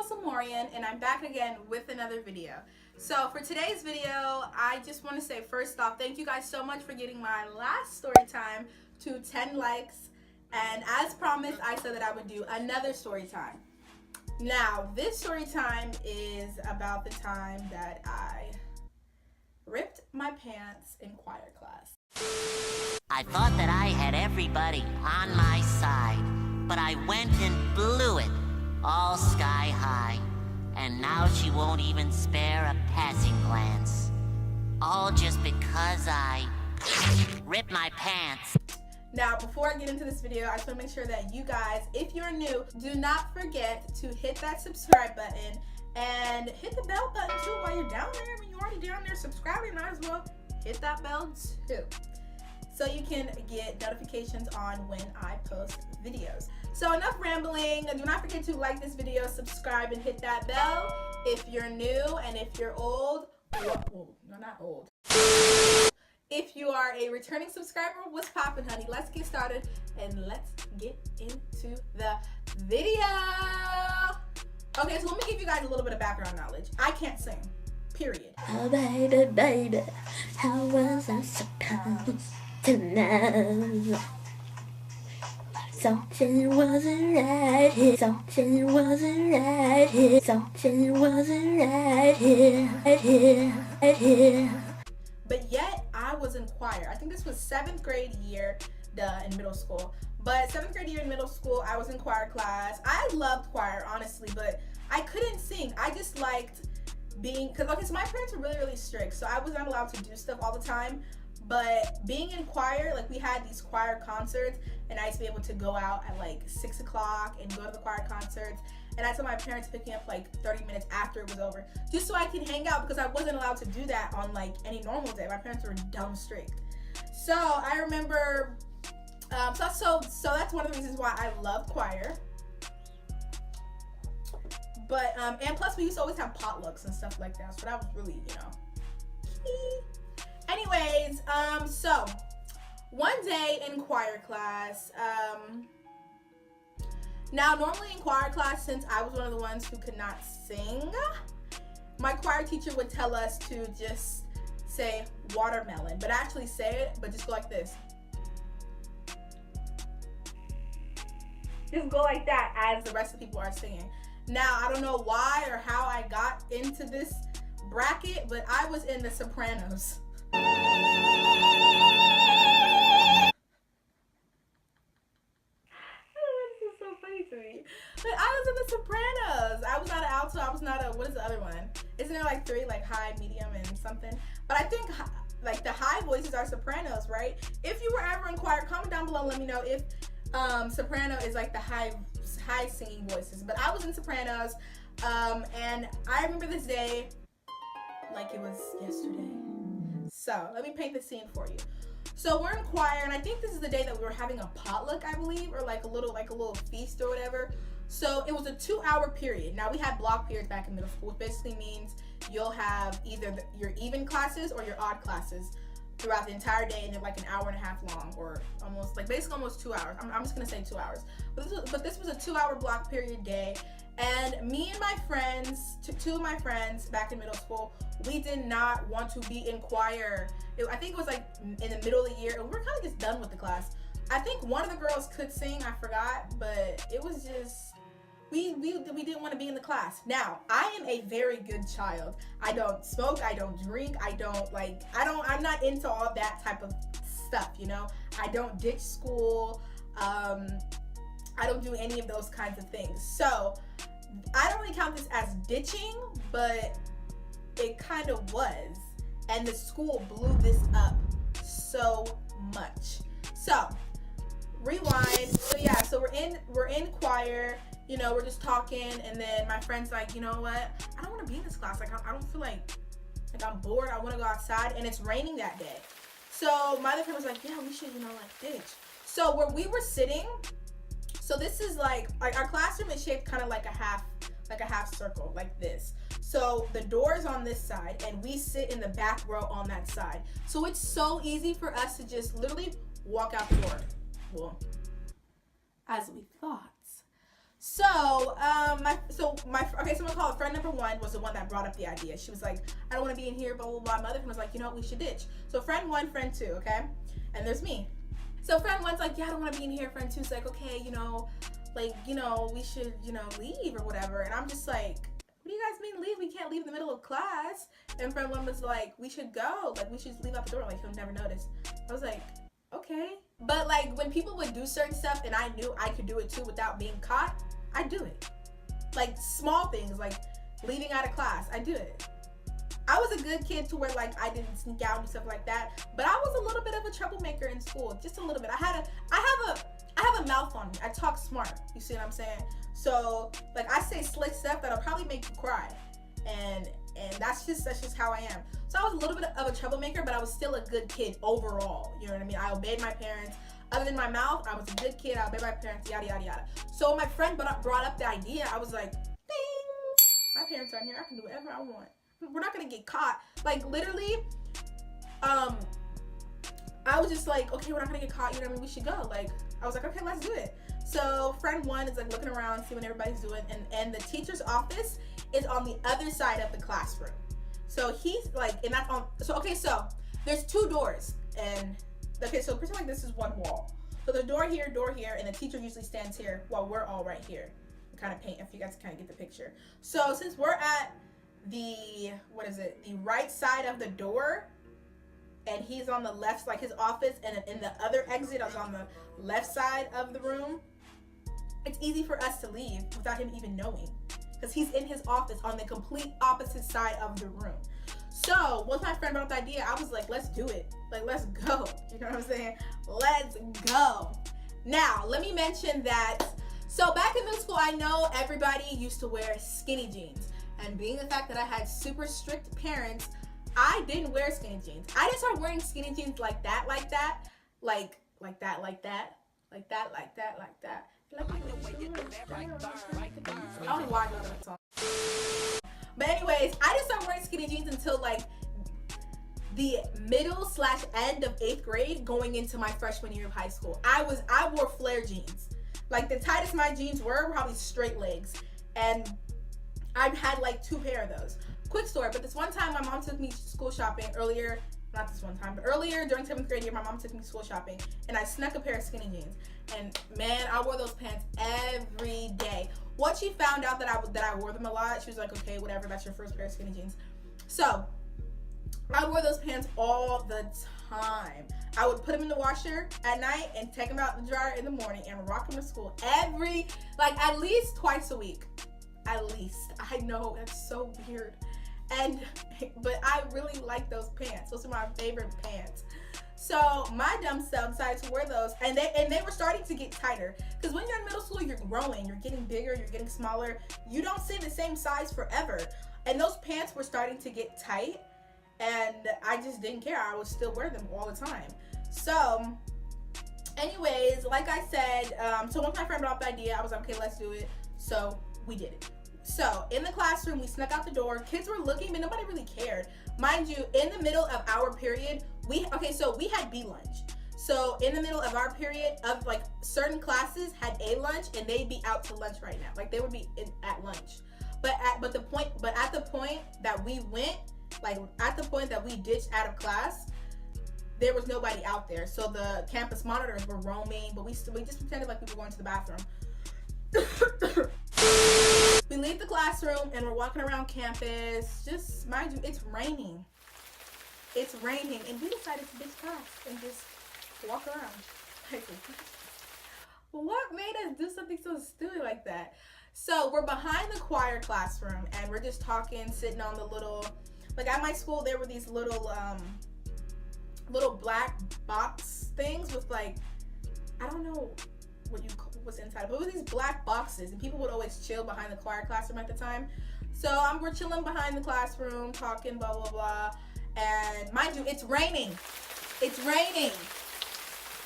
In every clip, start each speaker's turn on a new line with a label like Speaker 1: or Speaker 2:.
Speaker 1: Za'Morian, and I'm back again with another video. So for today's video, I just want to say first off, thank you guys so much for getting my last story time to 10 likes. And as promised, I said that I would do another story time. Now, this story time is about the time that I ripped my pants in choir class.
Speaker 2: I thought that I had everybody on my side, but I went and blew it all sky high. And now she won't even spare a passing glance. All just because I ripped my pants.
Speaker 1: Now, before I get into this video, I just want to make sure that you guys, if you're new, do not forget to hit that subscribe button and hit the bell button too while you're down there. I mean, you're already down there subscribing, might as well hit that bell too, so you can get notifications on when I post videos. So enough rambling. Do not forget to like this video, subscribe, and hit that bell if you're new, and if you're old, well, no, not old. If you are a returning subscriber, what's poppin', honey? Let's get started and let's get into the video. Okay, so let me give you guys a little bit of background knowledge. I can't sing, period.
Speaker 3: Oh baby, baby, how was I supposed to know? Something wasn't right here, something wasn't right here, something wasn't right here, right here, right here.
Speaker 1: But yet, I was in choir. I think this was 7th grade year in middle school. But 7th grade year in middle school, I was in choir class. I loved choir, honestly, but I couldn't sing. I just liked being, so my parents were really, really strict, so I was not allowed to do stuff all the time. But being in choir, like, we had these choir concerts, and I used to be able to go out at like 6 o'clock and go to the choir concerts. And I told my parents to pick me up like 30 minutes after it was over, just so I can hang out, because I wasn't allowed to do that on like any normal day. My parents were dumb strict. So I remember, so that's one of the reasons why I love choir. But, and plus we used to always have potlucks and stuff like that. So that was really, key. Anyways, so one day in choir class, now normally in choir class, since I was one of the ones who could not sing, my choir teacher would tell us to just say watermelon, but actually say it, but just go like this. Just go like that as the rest of the people are singing. Now, I don't know why or how I got into this bracket, but I was in the Sopranos. But I was in the Sopranos. I was not an alto. I was not a, what is the other one? Isn't there like 3, like high, medium, and something? But I think like the high voices are sopranos, right? If you were ever in choir, comment down below and let me know if soprano is like the high singing voices. But I was in Sopranos, and I remember this day like it was yesterday. So let me paint the scene for you. So we're in choir, and I think this is the day that we were having a potluck, I believe, or like a little feast or whatever. So it was a 2-hour period. Now, we had block periods back in middle school, which basically means you'll have either your even classes or your odd classes throughout the entire day, and they're like an hour and a half long, or almost like basically almost 2 hours. I'm just gonna say 2 hours. But this was a 2-hour block period day, and me and my friends, two of my friends back in middle school, we did not want to be in choir. I think it was like in the middle of the year, and we were kind of just done with the class. I think one of the girls could sing, I forgot, but it was just, we didn't want to be in the class. Now, I am a very good child. I don't smoke, I don't drink, I'm not into all that type of stuff, I don't ditch school, I don't do any of those kinds of things. So, I don't really count this as ditching, but it kind of was. And the school blew this up so much. So, rewind. So yeah, so we're in choir, we're just talking, and then my friend's like, you know what? I don't want to be in this class. Like, I don't feel like I'm bored. I want to go outside, and it's raining that day. So my other friend was like, yeah, we should, ditch. So where we were sitting, so this is like our classroom is shaped kind of like a half circle, like this. So the door is on this side, and we sit in the back row on that side. So it's so easy for us to just literally walk out the door. Well, as we thought. So, okay, so I'm gonna call it friend number one was the one that brought up the idea. She was like, I don't want to be in here, blah, blah, blah. My other friend was like, you know what, we should ditch. So friend one, friend two, okay? And there's me. So friend one's like, yeah, I don't want to be in here. Friend two's like, okay, you know, like, you know, we should, you know, leave or whatever. And I'm just like, what do you guys mean leave? We can't leave in the middle of class. And friend one was like, we should go. Like, we should leave out the door. Like, he'll never notice. I was like, okay. But like, when people would do certain stuff and I knew I could do it too without being caught, I do it. Like, small things, like leaving out of class, I do it. I was a good kid to where like I didn't sneak out and stuff like that, but I was a little bit of a troublemaker in school, just a little bit. I have a mouth on me. I talk smart. You see what I'm saying? So like I say slick stuff that'll probably make you cry, and that's just how I am. So I was a little bit of a troublemaker, but I was still a good kid overall. You know what I mean? I obeyed my parents. Other than my mouth, I was a good kid. I obeyed my parents. Yada yada yada. So when my friend brought up the idea, I was like, ding! My parents aren't here. I can do whatever I want. We're not gonna get caught. Like literally, I was just like, okay, we're not gonna get caught. You know what I mean? We should go. Like I was like, okay, let's do it. So friend one is like looking around, see what everybody's doing, and the teacher's office is on the other side of the classroom. So he's like, and that's on. So okay, so there's two doors, and okay, so pretend like this is one wall. So the door here, and the teacher usually stands here while we're all right here. Kind of paint if you guys kind of get the picture. So since we're at the right side of the door, and he's on the left, like his office, and in the other exit is on the left side of the room, it's easy for us to leave without him even knowing, because he's in his office on the complete opposite side of the room. So once my friend brought up the idea, I was like, let's do it. Like, let's go. You know what I'm saying? Let's go. Now, let me mention that, so back in middle school, I know everybody used to wear skinny jeans. And being the fact that I had super strict parents, I didn't wear skinny jeans. I didn't start wearing skinny jeans like that. I don't know why I know that song. But anyways, I didn't start wearing skinny jeans until like the middle/end of 8th grade, going into my freshman year of high school. I wore flare jeans. Like the tightest my jeans were probably straight legs. And I've had like 2 pair of those. Quick story, but this one time my mom took me school shopping earlier, not this one time, but earlier during 7th grade year, my mom took me school shopping and I snuck a pair of skinny jeans. And man, I wore those pants every day. Once she found out that I wore them a lot, she was like, okay, whatever, that's your first pair of skinny jeans. So I wore those pants all the time. I would put them in the washer at night and take them out the dryer in the morning and rock them to school at least twice a week. At least. I know, that's so weird. But I really like those pants. Those are my favorite pants. So my dumb self decided to wear those, and they were starting to get tighter. Because when you're in middle school, you're growing, you're getting bigger, you're getting smaller. You don't stay the same size forever. And those pants were starting to get tight, and I just didn't care. I would still wear them all the time. So anyways, like I said, so once my friend brought up the idea, I was like, okay, let's do it. So we did it. So in the classroom, we snuck out the door. Kids were looking, but nobody really cared. Mind you, in the middle of our period, we had B lunch. So in the middle of our period, of like certain classes had A lunch, and they'd be out to lunch right now. Like they would be at lunch. But at the point that we went, like at the point that we ditched out of class, there was nobody out there. So the campus monitors were roaming, but we just pretended like we were going to the bathroom. We leave the classroom and we're walking around campus. Just mind you, it's raining. It's raining, and we decided to ditch class and just walk around. Like, what made us do something so stupid like that? So we're behind the choir classroom and we're just talking, sitting on the little, like at my school there were these little black box things with like, I don't know what's inside, but it was these black boxes, and people would always chill behind the choir classroom at the time. So we're chilling behind the classroom, talking, blah blah blah, and mind you, it's raining. It's raining.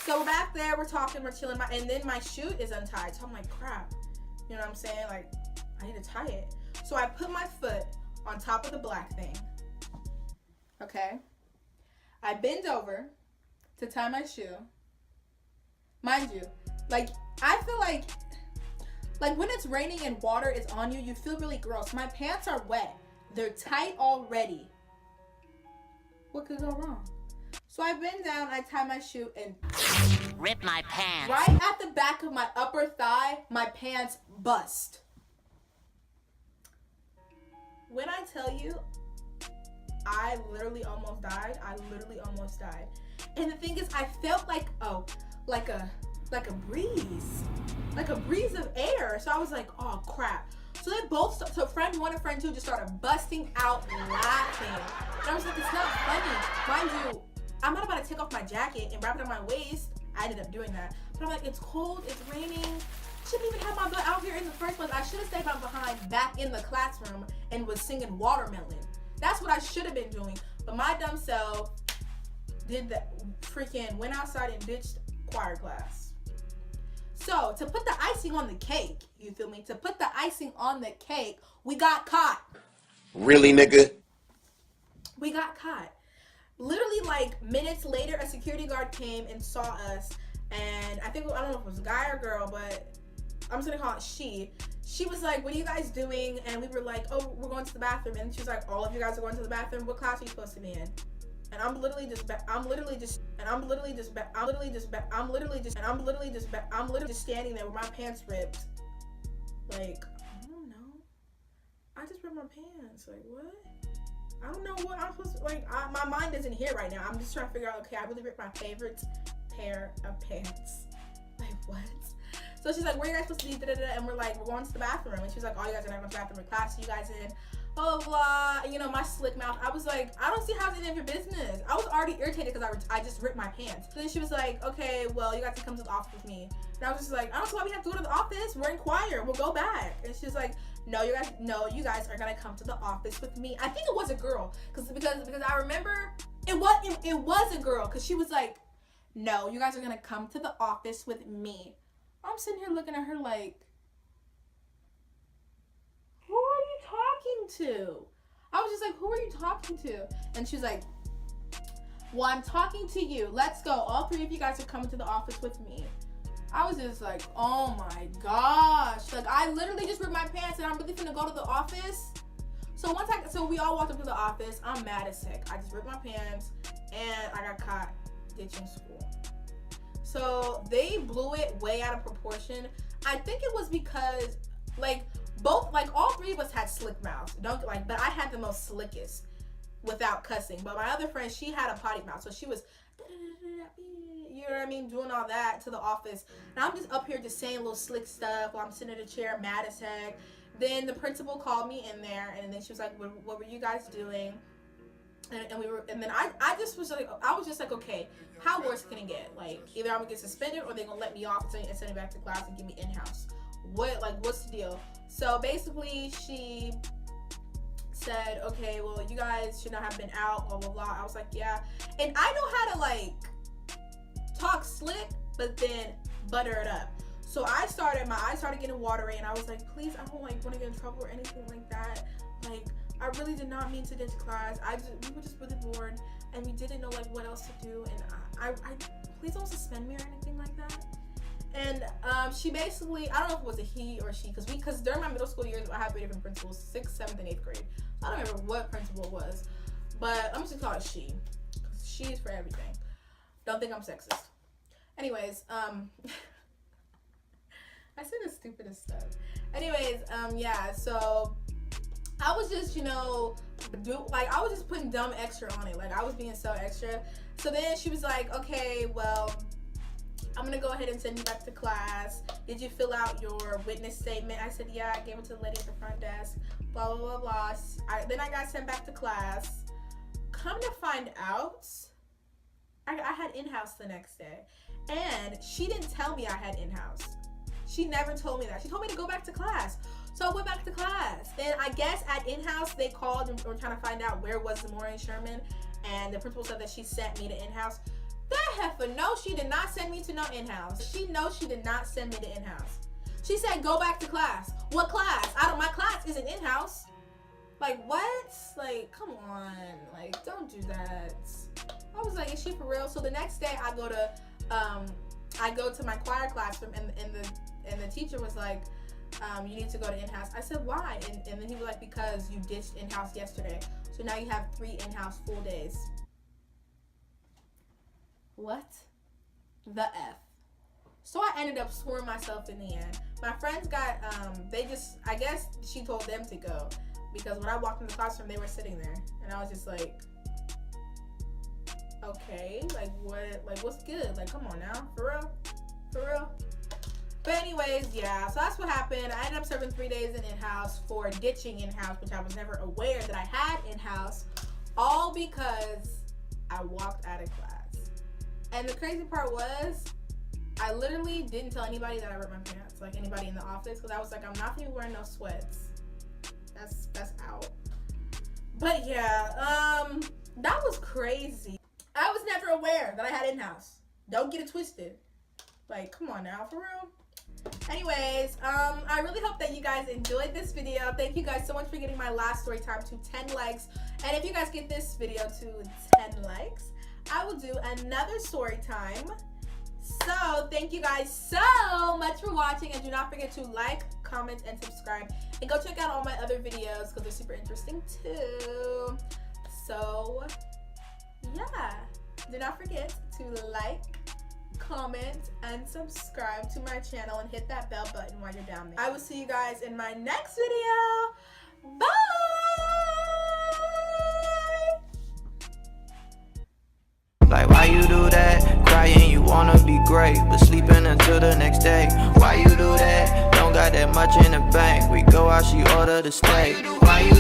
Speaker 1: So we're back there, we're talking, we're chilling, and then my shoe is untied. So I'm like, crap. You know what I'm saying? Like, I need to tie it. So I put my foot on top of the black thing. Okay. I bend over to tie my shoe. Mind you, like, I feel like Like when it's raining and water is on you, you feel really gross. My pants are wet. They're tight already. What could go wrong? So I bend down, I tie my shoe, and
Speaker 2: rip my pants.
Speaker 1: right at the back of my upper thigh, my pants bust. When I tell you, I literally almost died. And the thing is, I felt like a breeze of air. So I was like, oh crap. So they both, so friend one and friend two just started busting out laughing. And I was like, it's not funny. Mind you, I'm not about to take off my jacket and wrap it on my waist. I ended up doing that. But I'm like, it's cold, it's raining. Shouldn't even have my butt out here in the first place. I should have stayed behind back in the classroom and was singing Watermelon. That's what I should have been doing. But my dumb self did the freaking went outside and ditched choir class. So to put the icing on the cake, you feel me? To put the icing on the cake, we got caught.
Speaker 4: Really, nigga?
Speaker 1: We got caught. Literally like minutes later, a security guard came and saw us. And I don't know if it was a guy or girl, but I'm just gonna call it she. She was like, what are you guys doing? And we were like, oh, we're going to the bathroom. And she was like, all of you guys are going to the bathroom? What class are you supposed to be in? And I'm literally just standing there with my pants ripped. Like, I don't know. I just ripped my pants. Like, what? I don't know what I'm supposed to, like, my mind isn't here right now. I'm just trying to figure out, okay, I really ripped my favorite pair of pants. Like, what? So she's like, where are you guys supposed to be? Da-da-da. And we're like, we're going to the bathroom. And she's like, oh, you guys are not going to the bathroom. What class are you guys in? Blah, blah, blah. And, you know, my slick mouth. I was like, I don't see how it's any of your business. I was already irritated because I just ripped my pants. So then she was like, okay, well, you guys can come to the office with me. And I was just like, I don't see why we have to go to the office. We're in choir. We'll go back. And she's like, no, you guys are going to come to the office with me. I think it was a girl. Because I remember it was a girl. Because she was like, no, you guys are going to come to the office with me. I'm sitting here looking at her like, who are you talking to? I was just like, who are you talking to? And she's like, well, I'm talking to you. Let's go. All three of you guys are coming to the office with me. I was just like, oh my gosh. Like, I literally just ripped my pants and I'm really finna go to the office. So we all walked up to the office. I'm mad as heck. I just ripped my pants and I got caught ditching school. So they blew it way out of proportion. I think it was because all three of us had slick mouths. But I had the most slickest without cussing. But my other friend, she had a potty mouth. So she was, you know what I mean, doing all that to the office. And I'm just up here just saying little slick stuff while I'm sitting in a chair, mad as heck. Then the principal called me in there and then she was like, what were you guys doing? And then I was just like, okay, how worse can it get? Like, either I'm gonna get suspended or they're gonna let me off and send me back to class and give me in-house. What's the deal? So basically she said, okay, well, you guys should not have been out, blah, blah, blah. I was like, yeah. And I know how to talk slick, but then butter it up. So my eyes started getting watery and I was like, please, I don't want to get in trouble or anything like that. Like, I really did not mean to ditch class. We were just really bored and we didn't know what else to do. And I please don't suspend me or anything like that. And she basically, I don't know if it was a he or she, because during my middle school years, I had 3 different principals, 6th, 7th, and 8th grade. I don't remember what principal it was, but I'm just gonna call it she, because she's for everything. Don't think I'm sexist. Anyways, I say the stupidest stuff. Anyways, yeah, so I was just, I was just putting dumb extra on it. Like, I was being so extra. So then she was like, okay, well, I'm gonna go ahead and send you back to class. Did you fill out your witness statement? I said, yeah, I gave it to the lady at the front desk. Blah, blah, blah, blah. Then I got sent back to class. Come to find out, I had in-house the next day. And she didn't tell me I had in-house. She never told me that. She told me to go back to class. So I went back to class. Then I guess at in-house, they called and were trying to find out where was Za'Morian Sherman. And the principal said that she sent me to in-house. That heifer, no, she did not send me to no in-house. She knows she did not send me to in-house. She said, go back to class. What class? My class isn't in-house. Like, what? Like, come on. Like, don't do that. I was like, is she for real? So the next day I go to my choir classroom and the teacher was like, you need to go to in-house. I said, why? And then he was like, because you ditched in-house yesterday. So now you have 3 in-house full days. What the F? So I ended up scoring myself in the end. My friends got, I guess she told them to go. Because when I walked in the classroom, they were sitting there. And I was just like, okay, like what, like what's good? Like, come on now, for real? For real? But anyways, yeah, so that's what happened. I ended up serving 3 days in in-house for ditching in-house, which I was never aware that I had in-house, all because I walked out of class. And the crazy part was, I literally didn't tell anybody that I ripped my pants, like anybody in the office, because I was like, I'm not gonna be wearing no sweats. That's out. But yeah, that was crazy. I was never aware that I had in-house. Don't get it twisted. Like, come on now, for real. Anyways, I really hope that you guys enjoyed this video. Thank you guys so much for getting my last story time to 10 likes. And if you guys get this video to 10 likes, I will do another story time. So thank you guys so much for watching, and do not forget to like, comment, and subscribe, and go check out all my other videos because they're super interesting too. So yeah, do not forget to like, comment, and subscribe to my channel, and hit that bell button while you're down there. I will see you guys in my next video. Bye.
Speaker 5: Like, why you do that? Crying, you wanna be great, but sleeping until the next day. Why you do that? Don't got that much in the bank. We go out, she order the steak. Why you